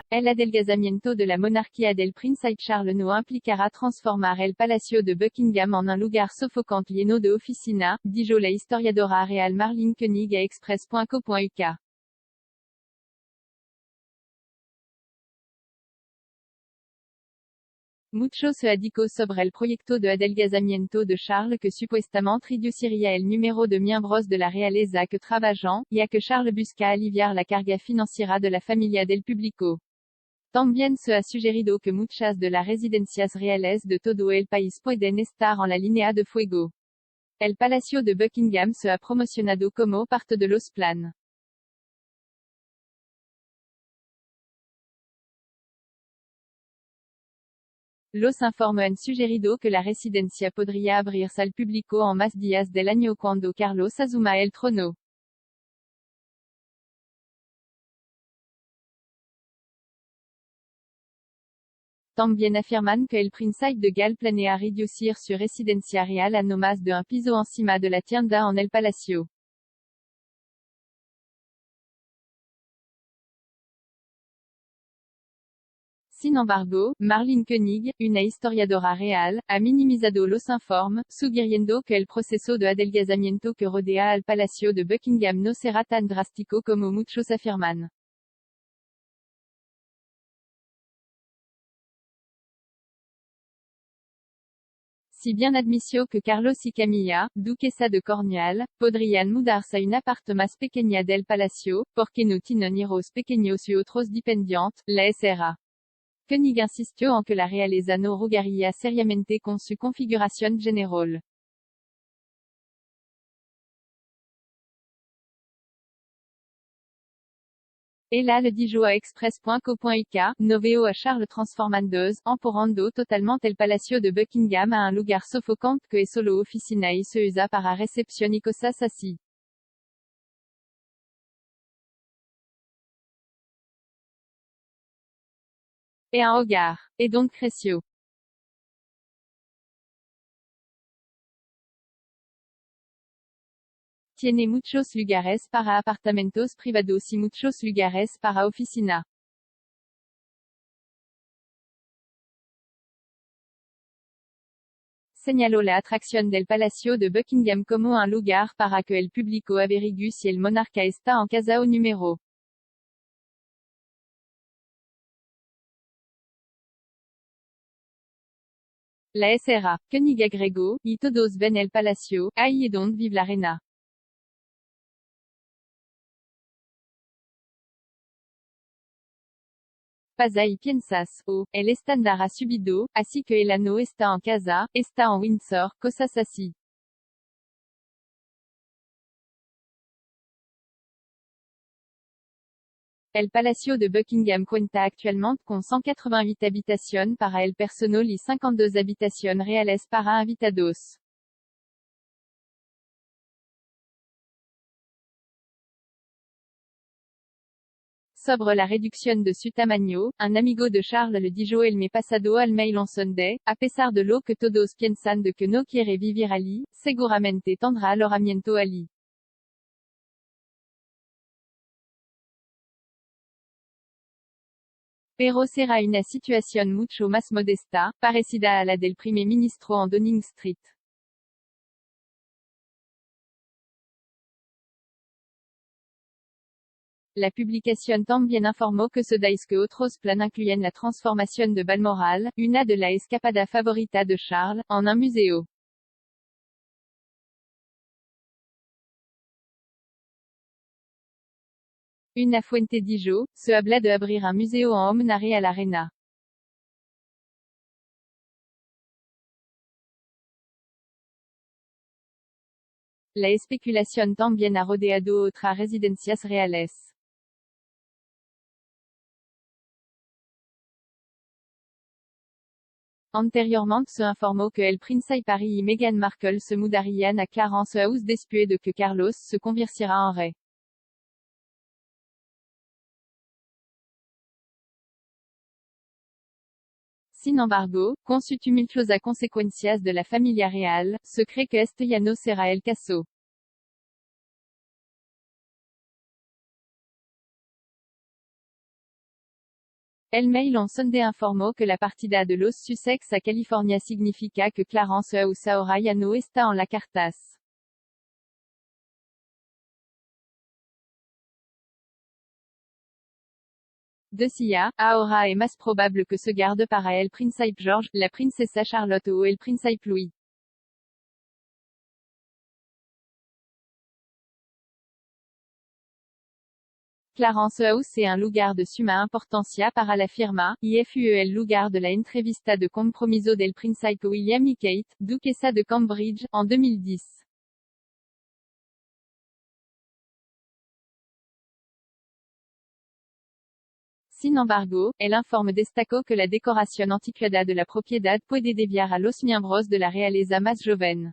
El adelgazamiento de la monarquía del príncipe Charles no implicará transformar el Palacio de Buckingham en un lugar sofocante lleno de oficina, dijo la historiadora real Marlene Koenig a express.co.uk. Mucho se ha dicho sobre el proyecto de adelgazamiento de Charles que supuestamente reduciría el número de miembros de la realeza que trabajan, ya que Charles busca aliviar la carga financiera de la familia del público. También se ha sugerido que muchas de las residencias reales de todo el país pueden estar en la línea de fuego. El Palacio de Buckingham se ha promocionado como parte de los planes. Los informes han sugerido que la residencia podría abrirse al público en más días del año cuando Carlos asuma el trono. También afirman que el príncipe de Galles planea reducir su residencia real a no más de un piso encima de la tienda en el palacio. Sin embargo, Marlene Koenig, una historiadora real, ha minimizado los informes, sugiriendo que el proceso de adelgazamiento que rodea al Palacio de Buckingham no será tan drástico como muchos afirman. Si bien admitió que Carlos y Camilla, duquesa de Cornualles, podrían mudarse a un apartado más pequeña del palacio, porque no tienen hijos pequeños y otros dependientes, la SRA. Koenig insistió en que la realeza no jugaría seriamente con su configuración general. Ella le dijo a express.co.uk, no veo a Charles transformando, emporando totalmente el Palacio de Buckingham a un lugar sofocante que es solo oficina y se usa para recepción y cosas así. Et un hogar. Et donc creció. Tiene muchos lugares para apartamentos privados y muchos lugares para oficina. Señaló la atracción del Palacio de Buckingham como un lugar para que el público averigue si el monarca está en casa o número. La SRA. Koenig agregó, y todos ven el palacio, ahí es donde vive la reina. Pas ahí piensas, oh, el estándar ha subido, así que ella no está en casa, está en Windsor, cosas así. El Palacio de Buckingham cuenta actualmente con 188 habitaciones para el personal y 52 habitaciones reales para invitados. Sobre la reducción de su tamaño, un amigo de Charles le dijo el mes pasado al Mail on Sunday, a pesar de lo que todos piensan de que no quiere vivir allí, seguramente tendrá alojamiento allí. Pero será una situación mucho más modesta, parecida a la del primer ministro en Downing Street. La publicación también informó que que otros planes incluyen la transformación de Balmoral, una de la escapada favorita de Charles, en un museo. Una fuente dijo, se habla de abrir un museo en homenaje a la reina. La especulación también ha rodeado otras residencias reales. Anteriormente se informó que el príncipe Harry y Meghan Markle se mudarían a Clarence House después de que Carlos se convirtiera en rey. Sin embargo, con su tumultuosa consecuencias de la familia real, se cree que este ya no será el caso. El Mail on Sunday informó que la partida de los Sussex a California significa que Clarence House ahora ya no está en la cartas. Decía, ahora es más probable que se garde para el Príncipe George, la princesa Charlotte o el Príncipe Louis. Clarence House es un lugar de suma importancia para la firma, y fue el lugar de la entrevista de compromiso del Príncipe William y Kate, duquesa de Cambridge, en 2010. Sin embargo, el informe destacó que la decoración antiquada de la propiedad puede desviar a los miembros de la realeza más joven.